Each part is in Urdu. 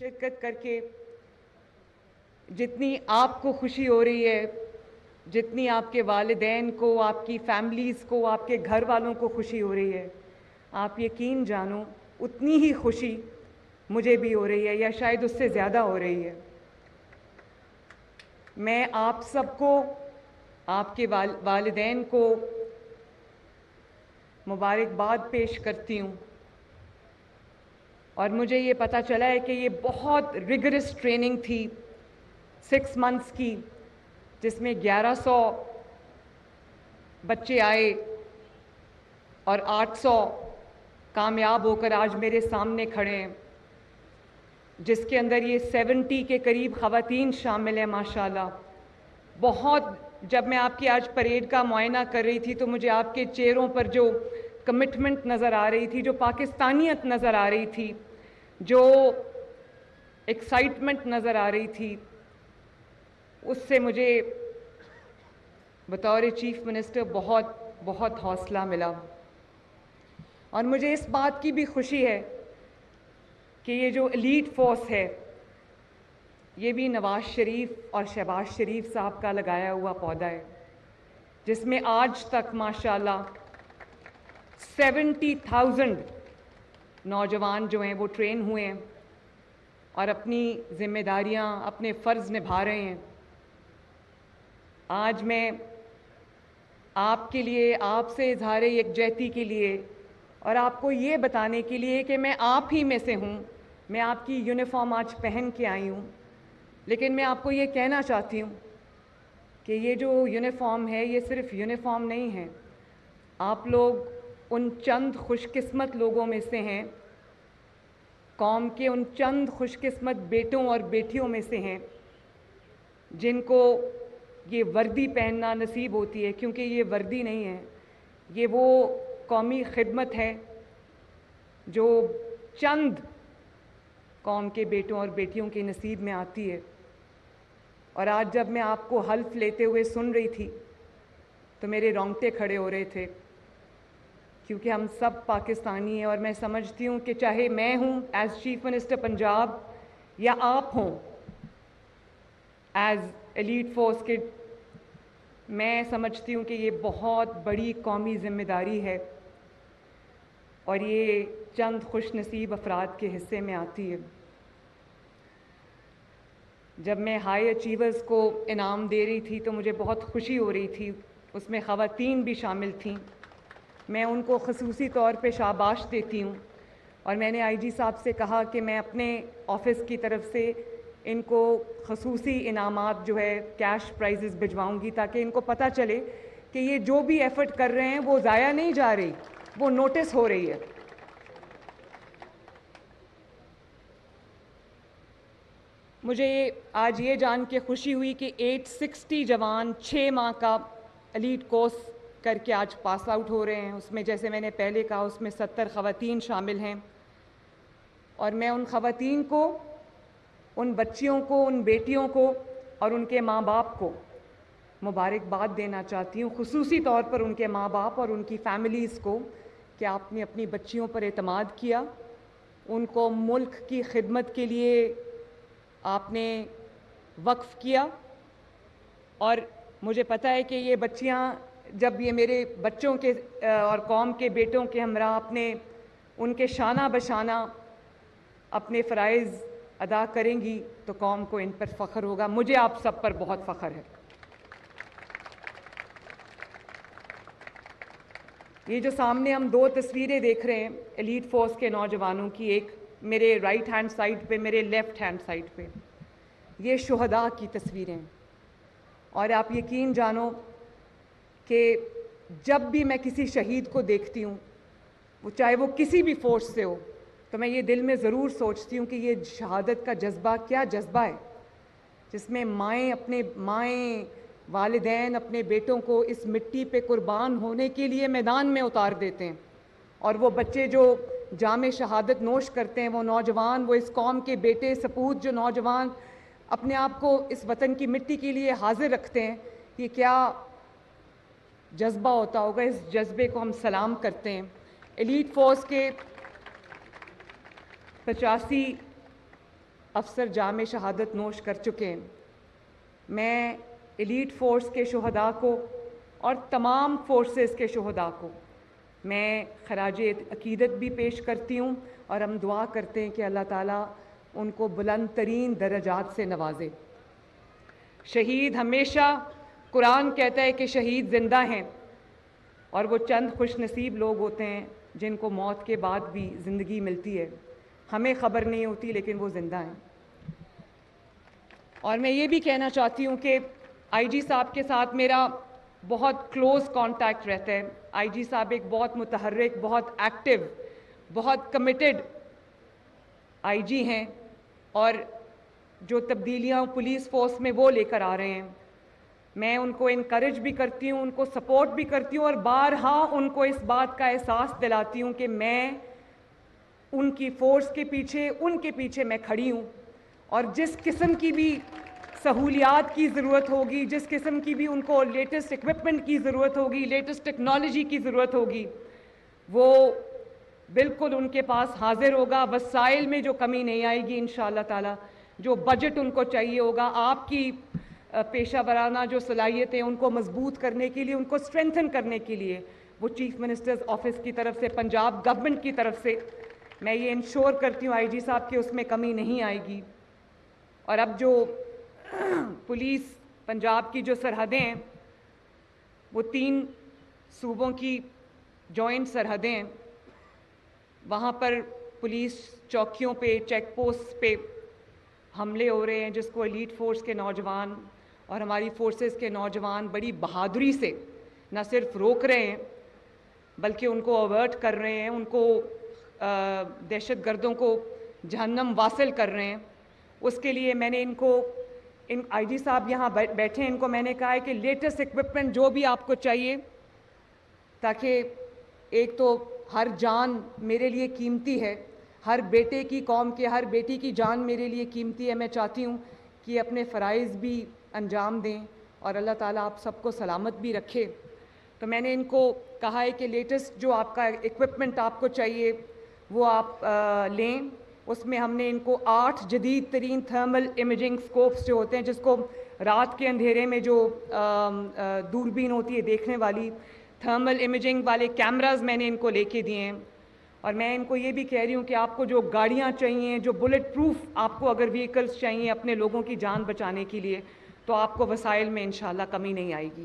شرکت کر کے جتنی آپ کو خوشی ہو رہی ہے، جتنی آپ کے والدین کو، آپ کی فیملیز کو، آپ کے گھر والوں کو خوشی ہو رہی ہے، آپ یقین جانو اتنی ہی خوشی مجھے بھی ہو رہی ہے، یا شاید اس سے زیادہ ہو رہی ہے۔ میں آپ سب کو، آپ کے والدین کو مبارکباد پیش کرتی ہوں، اور مجھے یہ پتہ چلا ہے کہ یہ بہت ریگرس ٹریننگ تھی 6 منتھس کی، جس میں 1100 بچے آئے اور 800 کامیاب ہو کر آج میرے سامنے کھڑے ہیں، جس کے اندر یہ 70 کے قریب خواتین شامل ہیں ماشاءاللہ۔ بہت، جب میں آپ کی آج پریڈ کا معائنہ کر رہی تھی تو مجھے آپ کے چہروں پر جو کمٹمنٹ نظر آ رہی تھی، جو پاکستانیت نظر آ رہی تھی، جو ایکسائٹمنٹ نظر آ رہی تھی، اس سے مجھے بطور چیف منسٹر بہت بہت حوصلہ ملا۔ اور مجھے اس بات کی بھی خوشی ہے کہ یہ جو ایلیٹ فورس ہے، یہ بھی نواز شریف اور شہباز شریف صاحب کا لگایا ہوا پودا ہے، جس میں آج تک ماشاءاللہ 70,000 نوجوان جو ہیں وہ ٹرین ہوئے ہیں اور اپنی ذمہ داریاں، اپنے فرض نبھا رہے ہیں۔ آج میں آپ کے لیے، آپ سے اظہار یکجہتی کے لیے اور آپ کو یہ بتانے کے لیے کہ میں آپ ہی میں سے ہوں، میں آپ کی یونیفارم آج پہن کے آئی ہوں، لیکن میں آپ کو یہ کہنا چاہتی ہوں کہ یہ جو یونیفارم ہے یہ صرف یونیفارم نہیں ہے۔ آپ لوگ ان چند خوش قسمت لوگوں میں سے ہیں، قوم کے ان چند خوش قسمت بیٹوں اور بیٹیوں میں سے ہیں جن کو یہ وردی پہننا نصیب ہوتی ہے، کیونکہ یہ وردی نہیں ہے، یہ وہ قومی خدمت ہے جو چند قوم کے بیٹوں اور بیٹیوں کے نصیب میں آتی ہے۔ اور آج جب میں آپ کو حلف لیتے ہوئے سن رہی تھی تو میرے رونگٹے کھڑے ہو رہے تھے، کیونکہ ہم سب پاکستانی ہیں، اور میں سمجھتی ہوں کہ چاہے میں ہوں ایز چیف منسٹر پنجاب یا آپ ہوں ایز ایلیٹ فورس کے، میں سمجھتی ہوں کہ یہ بہت بڑی قومی ذمہ داری ہے اور یہ چند خوش نصیب افراد کے حصے میں آتی ہے۔ جب میں ہائی اچیورز کو انعام دے رہی تھی تو مجھے بہت خوشی ہو رہی تھی، اس میں خواتین بھی شامل تھیں، میں ان کو خصوصی طور پہ شاباش دیتی ہوں، اور میں نے آئی جی صاحب سے کہا کہ میں اپنے آفس کی طرف سے ان کو خصوصی انعامات جو ہے کیش پرائزز بھجواؤں گی، تاکہ ان کو پتہ چلے کہ یہ جو بھی ایفرٹ کر رہے ہیں وہ ضائع نہیں جا رہی، وہ نوٹس ہو رہی ہے۔ مجھے آج یہ جان کے خوشی ہوئی کہ 860 جوان 6 ماہ کا ایلیٹ کورس کر کے آج پاس آؤٹ ہو رہے ہیں، اس میں جیسے میں نے پہلے کہا اس میں 70 خواتین شامل ہیں، اور میں ان خواتین کو، ان بچیوں کو، ان بیٹیوں کو اور ان کے ماں باپ کو مبارکباد دینا چاہتی ہوں، خصوصی طور پر ان کے ماں باپ اور ان کی فیملیز کو، کہ آپ نے اپنی بچیوں پر اعتماد کیا، ان کو ملک کی خدمت کے لیے آپ نے وقف کیا، اور مجھے پتہ ہے کہ یہ بچیاں جب یہ میرے بچوں کے اور قوم کے بیٹوں کے ہمراہ اپنے ان کے شانہ بشانہ اپنے فرائض ادا کریں گی تو قوم کو ان پر فخر ہوگا۔ مجھے آپ سب پر بہت فخر ہے۔ یہ جو سامنے ہم 2 تصویریں دیکھ رہے ہیں ایلیٹ فورس کے نوجوانوں کی، ایک میرے رائٹ ہینڈ سائڈ پہ، میرے لیفٹ ہینڈ سائڈ پہ، یہ شہداء کی تصویریں ہیں، اور آپ یقین جانو کہ جب بھی میں کسی شہید کو دیکھتی ہوں، وہ چاہے وہ کسی بھی فورس سے ہو، تو میں یہ دل میں ضرور سوچتی ہوں کہ یہ شہادت کا جذبہ کیا جذبہ ہے، جس میں مائیں والدین اپنے بیٹوں کو اس مٹی پہ قربان ہونے کے لیے میدان میں اتار دیتے ہیں، اور وہ بچے جو جام شہادت نوش کرتے ہیں، وہ نوجوان، وہ اس قوم کے بیٹے سپوت جو نوجوان اپنے آپ کو اس وطن کی مٹی کے لیے حاضر رکھتے ہیں، یہ کیا جذبہ ہوتا ہوگا۔ اس جذبے کو ہم سلام کرتے ہیں۔ ایلیٹ فورس کے 85 افسر جام شہادت نوش کر چکے ہیں۔ میں ایلیٹ فورس کے شہداء کو اور تمام فورسز کے شہداء کو میں خراج عقیدت بھی پیش کرتی ہوں، اور ہم دعا کرتے ہیں کہ اللہ تعالیٰ ان کو بلند ترین درجات سے نوازے۔ شہید ہمیشہ، قرآن کہتا ہے کہ شہید زندہ ہیں، اور وہ چند خوش نصیب لوگ ہوتے ہیں جن کو موت کے بعد بھی زندگی ملتی ہے۔ ہمیں خبر نہیں ہوتی، لیکن وہ زندہ ہیں۔ اور میں یہ بھی کہنا چاہتی ہوں کہ آئی جی صاحب کے ساتھ میرا بہت کلوز کانٹیکٹ رہتا ہے۔ آئی جی صاحب ایک بہت متحرک، بہت ایکٹیو، بہت کمیٹڈ آئی جی ہیں، اور جو تبدیلیاں پولیس فورس میں وہ لے کر آ رہے ہیں، میں ان کو انکریج بھی کرتی ہوں، ان کو سپورٹ بھی کرتی ہوں، اور بارہا ان کو اس بات کا احساس دلاتی ہوں کہ میں ان کی فورس کے پیچھے، ان کے پیچھے میں کھڑی ہوں، اور جس قسم کی بھی سہولیات کی ضرورت ہوگی، جس قسم کی بھی ان کو لیٹسٹ ایکوپمنٹ کی ضرورت ہوگی، لیٹسٹ ٹیکنالوجی کی ضرورت ہوگی، وہ بالکل ان کے پاس حاضر ہوگا۔ وسائل میں جو کمی نہیں آئے گی انشاءاللہ تعالی، جو بجٹ ان کو چاہیے ہوگا، آپ کی پیشہ ورانہ جو صلاحیتیں ان کو مضبوط کرنے کے لیے، ان کو اسٹرینتھن کرنے کے لیے، وہ چیف منسٹرز آفس کی طرف سے، پنجاب گورنمنٹ کی طرف سے میں یہ انشور کرتی ہوں آئی جی صاحب کہ اس میں کمی نہیں آئے گی۔ اور اب جو پولیس پنجاب کی جو سرحدیں ہیں، وہ 3 صوبوں کی جوائنٹ سرحدیں ہیں، وہاں پر پولیس چوکیوں پہ، چیک پوسٹ پہ حملے ہو رہے ہیں، جس کو ایلیٹ فورس کے نوجوان اور ہماری فورسز کے نوجوان بڑی بہادری سے نہ صرف روک رہے ہیں، بلکہ ان کو اوورٹ کر رہے ہیں، ان کو دہشت گردوں کو جہنم واصل کر رہے ہیں۔ اس کے لیے میں نے ان آئی جی صاحب یہاں بیٹھے ہیں، ان کو میں نے کہا ہے کہ لیٹسٹ ایکوپمنٹ جو بھی آپ کو چاہیے، تاکہ ایک تو ہر جان میرے لیے قیمتی ہے، ہر بیٹے کی، قوم کے ہر بیٹی کی جان میرے لیے قیمتی ہے۔ میں چاہتی ہوں کہ اپنے فرائض بھی انجام دیں اور اللہ تعالیٰ آپ سب کو سلامت بھی رکھے۔ تو میں نے ان کو کہا ہے کہ لیٹسٹ جو آپ کا ایکوپمنٹ آپ کو چاہیے وہ آپ لیں۔ اس میں ہم نے ان کو 8 جدید ترین تھرمل امیجنگ سکوپس جو ہوتے ہیں، جس کو رات کے اندھیرے میں جو دوربین ہوتی ہے دیکھنے والی، تھرمل امیجنگ والے کیمراز میں نے ان کو لے کے دیے ہیں۔ اور میں ان کو یہ بھی کہہ رہی ہوں کہ آپ کو جو گاڑیاں چاہیے، جو بلٹ پروف آپ کو اگر وہیکلز چاہیے اپنے لوگوں کی جان بچانے کے لیے، تو آپ کو وسائل میں انشاءاللہ کمی نہیں آئے گی۔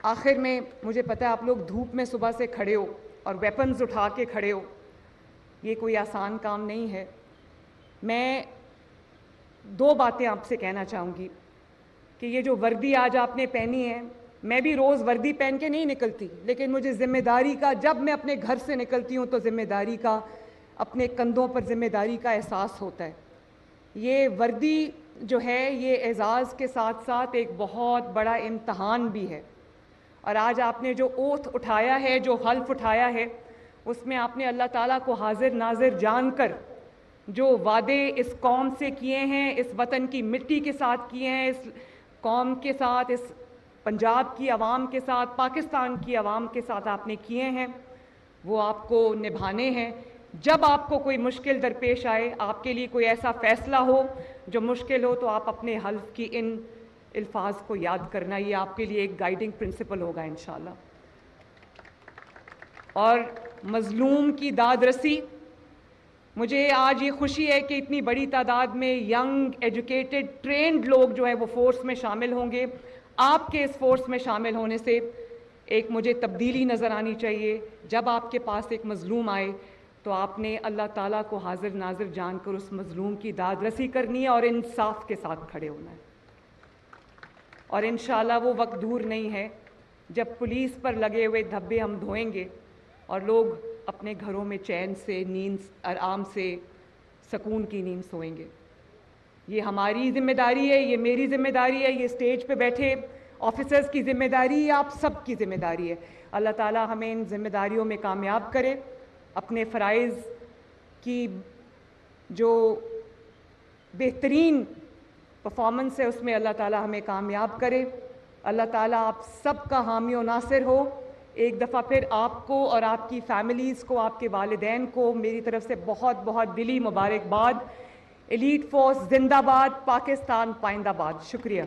آخر میں مجھے پتہ ہے آپ لوگ دھوپ میں صبح سے کھڑے ہو اور ویپنز اٹھا کے کھڑے ہو، یہ کوئی آسان کام نہیں ہے۔ میں 2 باتیں آپ سے کہنا چاہوں گی کہ یہ جو وردی آج آپ نے پہنی ہے، میں بھی روز وردی پہن کے نہیں نکلتی، لیکن مجھے ذمہ داری کا، جب میں اپنے گھر سے نکلتی ہوں تو ذمہ داری کا، اپنے کندھوں پر ذمہ داری کا احساس ہوتا ہے۔ یہ وردی جو ہے، یہ اعزاز کے ساتھ ساتھ ایک بہت بڑا امتحان بھی ہے، اور آج آپ نے جو اوتھ اٹھایا ہے، جو حلف اٹھایا ہے، اس میں آپ نے اللہ تعالیٰ کو حاضر ناظر جان کر جو وعدے اس قوم سے کیے ہیں، اس وطن کی مٹی کے ساتھ کیے ہیں، اس قوم کے ساتھ، اس پنجاب کی عوام کے ساتھ، پاکستان کی عوام کے ساتھ آپ نے کیے ہیں، وہ آپ کو نبھانے ہیں۔ جب آپ کو کوئی مشکل درپیش آئے، آپ کے لیے کوئی ایسا فیصلہ ہو جو مشکل ہو، تو آپ اپنے حلف کی ان الفاظ کو یاد کرنا، یہ آپ کے لیے ایک گائیڈنگ پرنسپل ہوگا انشاءاللہ۔ اور مظلوم کی داد رسی، مجھے آج یہ خوشی ہے کہ اتنی بڑی تعداد میں ینگ، ایجوکیٹڈ، ٹرینڈ لوگ جو ہے وہ فورس میں شامل ہوں گے۔ آپ کے اس فورس میں شامل ہونے سے ایک مجھے تبدیلی نظر آنی چاہیے۔ جب آپ کے پاس ایک مظلوم آئے تو آپ نے اللہ تعالیٰ کو حاضر ناظر جان کر اس مظلوم کی داد رسی کرنی ہے اور انصاف کے ساتھ کھڑے ہونا ہے۔ اور انشاءاللہ وہ وقت دور نہیں ہے جب پولیس پر لگے ہوئے دھبے ہم دھوئیں گے اور لوگ اپنے گھروں میں چین سے، نیند آرام سے، سکون کی نیند سوئیں گے۔ یہ ہماری ذمہ داری ہے، یہ میری ذمہ داری ہے، یہ اسٹیج پہ بیٹھے آفیسرز کی ذمہ داری ہے، آپ سب کی ذمہ داری ہے۔ اللہ تعالیٰ ہمیں ان ذمہ داریوں میں کامیاب کرے، اپنے فرائض کی جو بہترین پرفارمنس ہے اس میں اللہ تعالیٰ ہمیں کامیاب کرے۔ اللہ تعالیٰ آپ سب کا حامی و ناصر ہو۔ ایک دفعہ پھر آپ کو اور آپ کی فیملیز کو، آپ کے والدین کو میری طرف سے بہت بہت دلی مبارکباد۔ ایلیٹ فورس زندہ باد، پاکستان پائندہ باد۔ شکریہ۔